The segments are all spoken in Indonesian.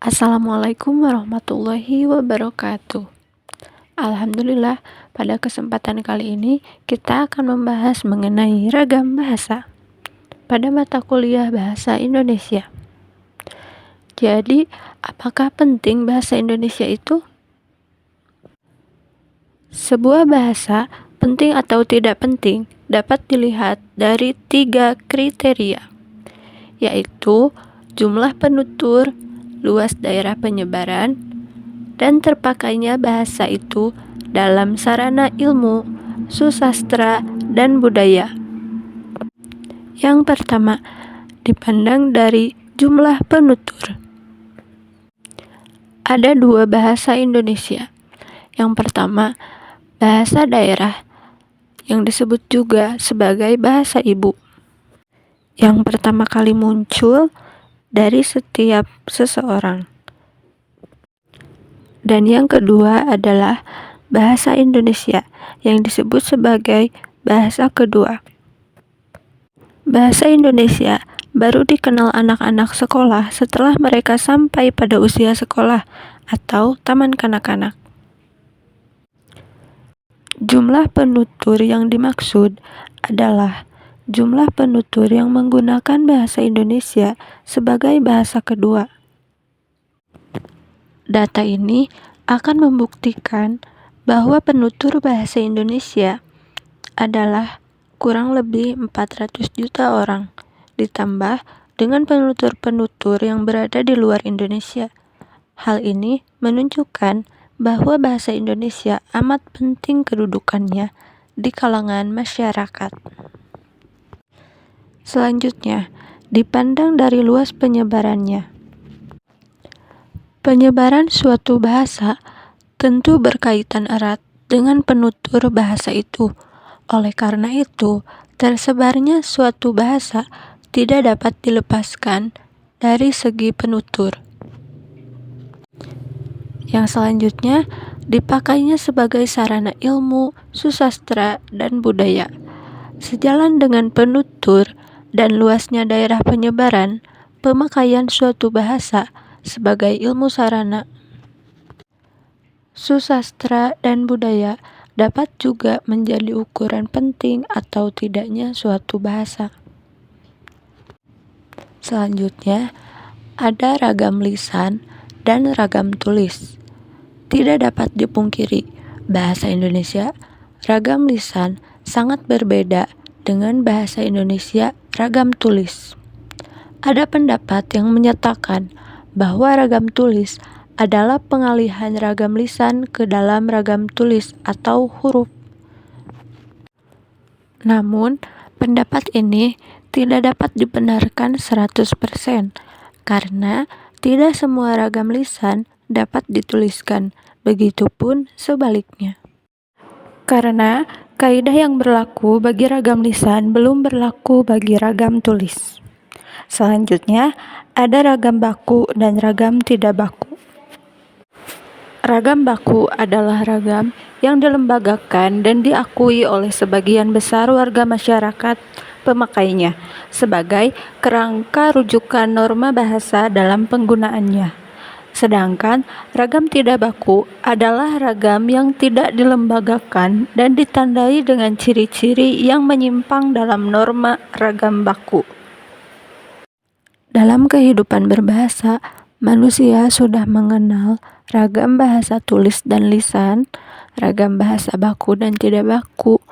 Assalamualaikum warahmatullahi wabarakatuh. Alhamdulillah, pada kesempatan kali ini kita akan membahas mengenai ragam bahasa pada mata kuliah Bahasa Indonesia. Jadi, apakah penting bahasa Indonesia itu? Sebuah bahasa, penting atau tidak penting, dapat dilihat dari 3 kriteria, yaitu jumlah penutur, luas daerah penyebaran, dan terpakainya bahasa itu dalam sarana ilmu, susastra, dan budaya. Yang pertama, dipandang dari jumlah penutur. Ada 2 bahasa Indonesia. Yang pertama, bahasa daerah, yang disebut juga sebagai bahasa ibu. Yang pertama kali muncul dari setiap seseorang. Dan yang kedua adalah bahasa Indonesia yang disebut sebagai bahasa kedua. Bahasa Indonesia baru dikenal anak-anak sekolah setelah mereka sampai pada usia sekolah atau taman kanak-kanak. Jumlah penutur yang dimaksud adalah jumlah penutur yang menggunakan bahasa Indonesia sebagai bahasa kedua. Data ini akan membuktikan bahwa penutur bahasa Indonesia adalah kurang lebih 400 juta orang, ditambah dengan penutur-penutur yang berada di luar Indonesia. Hal ini menunjukkan bahwa bahasa Indonesia amat penting kedudukannya di kalangan masyarakat. Selanjutnya, dipandang dari luas penyebarannya. Penyebaran suatu bahasa tentu berkaitan erat dengan penutur bahasa itu. Oleh karena itu, tersebarnya suatu bahasa tidak dapat dilepaskan dari segi penutur. Yang selanjutnya, dipakainya sebagai sarana ilmu, susastra, dan budaya. Sejalan dengan penutur dan luasnya daerah penyebaran, pemakaian suatu bahasa sebagai ilmu sarana, susastra, dan budaya dapat juga menjadi ukuran penting atau tidaknya suatu bahasa. Selanjutnya, ada ragam lisan dan ragam tulis. Tidak dapat dipungkiri, bahasa Indonesia ragam lisan sangat berbeda dengan bahasa Indonesia ragam tulis. Ada pendapat yang menyatakan bahwa ragam tulis adalah pengalihan ragam lisan ke dalam ragam tulis atau huruf. Namun, pendapat ini tidak dapat dibenarkan 100% karena tidak semua ragam lisan dapat dituliskan, begitupun sebaliknya. Karena kaidah yang berlaku bagi ragam lisan belum berlaku bagi ragam tulis. Selanjutnya, ada ragam baku dan ragam tidak baku. Ragam baku adalah ragam yang dilembagakan dan diakui oleh sebagian besar warga masyarakat pemakainya sebagai kerangka rujukan norma bahasa dalam penggunaannya. Sedangkan ragam tidak baku adalah ragam yang tidak dilembagakan dan ditandai dengan ciri-ciri yang menyimpang dalam norma ragam baku. Dalam kehidupan berbahasa, manusia sudah mengenal ragam bahasa tulis dan lisan, ragam bahasa baku dan tidak baku.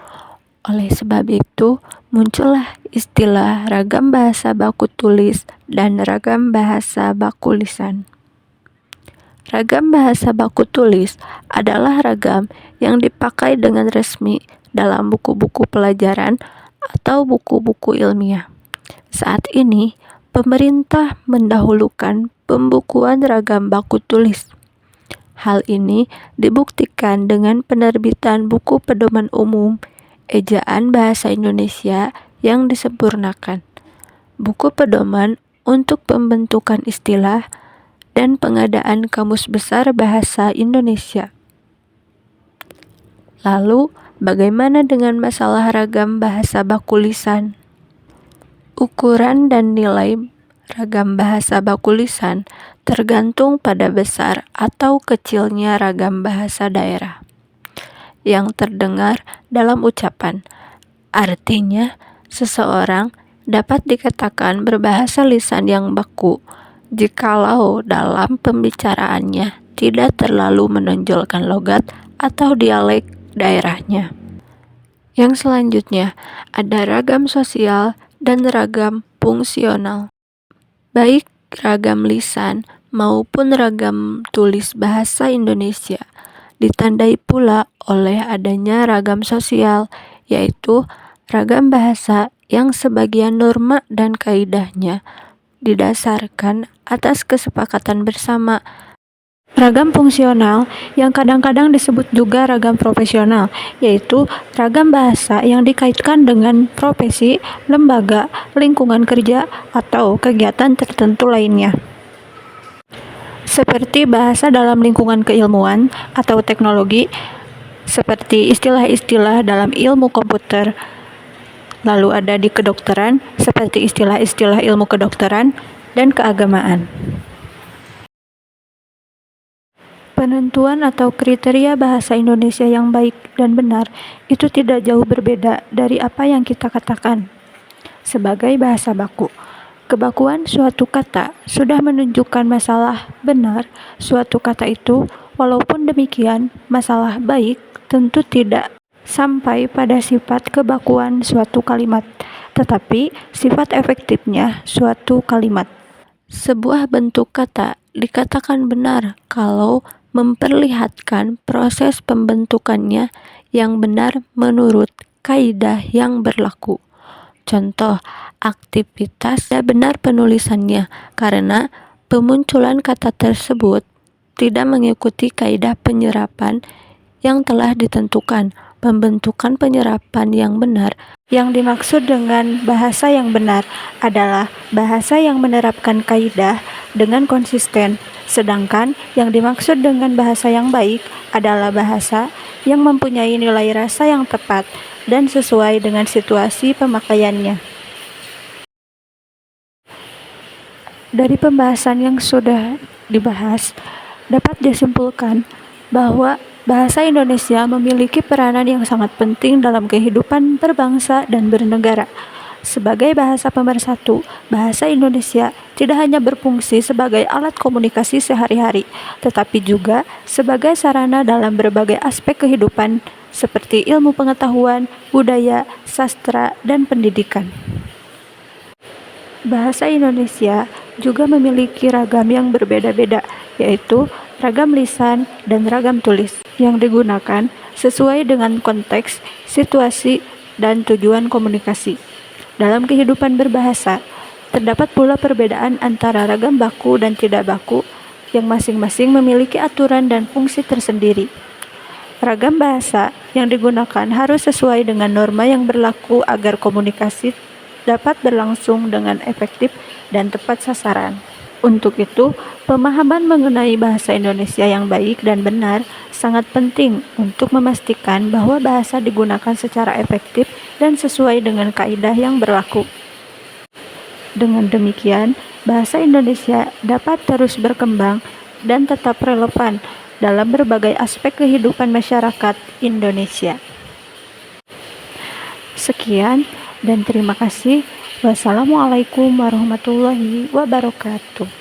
Oleh sebab itu, muncullah istilah ragam bahasa baku tulis dan ragam bahasa baku lisan. Ragam bahasa baku tulis adalah ragam yang dipakai dengan resmi dalam buku-buku pelajaran atau buku-buku ilmiah. Saat ini, pemerintah mendahulukan pembukuan ragam baku tulis. Hal ini dibuktikan dengan penerbitan buku pedoman umum ejaan bahasa Indonesia yang disempurnakan, buku pedoman untuk pembentukan istilah, dan pengadaan Kamus Besar Bahasa Indonesia. Lalu, bagaimana dengan masalah ragam bahasa baku lisan? Ukuran dan nilai ragam bahasa baku lisan tergantung pada besar atau kecilnya ragam bahasa daerah yang terdengar dalam ucapan. Artinya, seseorang dapat dikatakan berbahasa lisan yang baku jikalau dalam pembicaraannya tidak terlalu menonjolkan logat atau dialek daerahnya. Yang selanjutnya, ada ragam sosial dan ragam fungsional. Baik ragam lisan maupun ragam tulis bahasa Indonesia ditandai pula oleh adanya ragam sosial, yaitu ragam bahasa yang sebagian norma dan kaidahnya didasarkan atas kesepakatan bersama. Ragam fungsional yang kadang-kadang disebut juga ragam profesional, yaitu ragam bahasa yang dikaitkan dengan profesi, lembaga, lingkungan kerja, atau kegiatan tertentu lainnya. Seperti bahasa dalam lingkungan keilmuan atau teknologi, seperti istilah-istilah dalam ilmu komputer. Lalu ada di kedokteran, seperti istilah-istilah ilmu kedokteran dan keagamaan. Penentuan atau kriteria bahasa Indonesia yang baik dan benar itu tidak jauh berbeda dari apa yang kita katakan sebagai bahasa baku. Kebakuan suatu kata sudah menunjukkan masalah benar suatu kata itu, walaupun demikian, masalah baik tentu tidak sampai pada sifat kebakuan suatu kalimat, tetapi sifat efektifnya suatu kalimat. Sebuah bentuk kata dikatakan benar kalau memperlihatkan proses pembentukannya yang benar menurut kaidah yang berlaku. Contoh, aktivitas benar penulisannya karena pemunculan kata tersebut tidak mengikuti kaidah penyerapan yang telah ditentukan. Pembentukan penyerapan yang benar yang dimaksud dengan bahasa yang benar adalah bahasa yang menerapkan kaidah dengan konsisten, sedangkan yang dimaksud dengan bahasa yang baik adalah bahasa yang mempunyai nilai rasa yang tepat dan sesuai dengan situasi pemakaiannya. Dari pembahasan yang sudah dibahas, dapat disimpulkan bahwa bahasa Indonesia memiliki peranan yang sangat penting dalam kehidupan berbangsa dan bernegara. Sebagai bahasa pemersatu, bahasa Indonesia tidak hanya berfungsi sebagai alat komunikasi sehari-hari, tetapi juga sebagai sarana dalam berbagai aspek kehidupan seperti ilmu pengetahuan, budaya, sastra, dan pendidikan. Bahasa Indonesia juga memiliki ragam yang berbeda-beda, yaitu ragam lisan dan ragam tulis, yang digunakan sesuai dengan konteks, situasi, dan tujuan komunikasi. Dalam kehidupan berbahasa, terdapat pula perbedaan antara ragam baku dan tidak baku, yang masing-masing memiliki aturan dan fungsi tersendiri. Ragam bahasa yang digunakan harus sesuai dengan norma yang berlaku agar komunikasi dapat berlangsung dengan efektif dan tepat sasaran. Untuk itu, pemahaman mengenai bahasa Indonesia yang baik dan benar sangat penting untuk memastikan bahwa bahasa digunakan secara efektif dan sesuai dengan kaidah yang berlaku. Dengan demikian, bahasa Indonesia dapat terus berkembang dan tetap relevan dalam berbagai aspek kehidupan masyarakat Indonesia. Sekian dan terima kasih. Wassalamualaikum warahmatullahi wabarakatuh.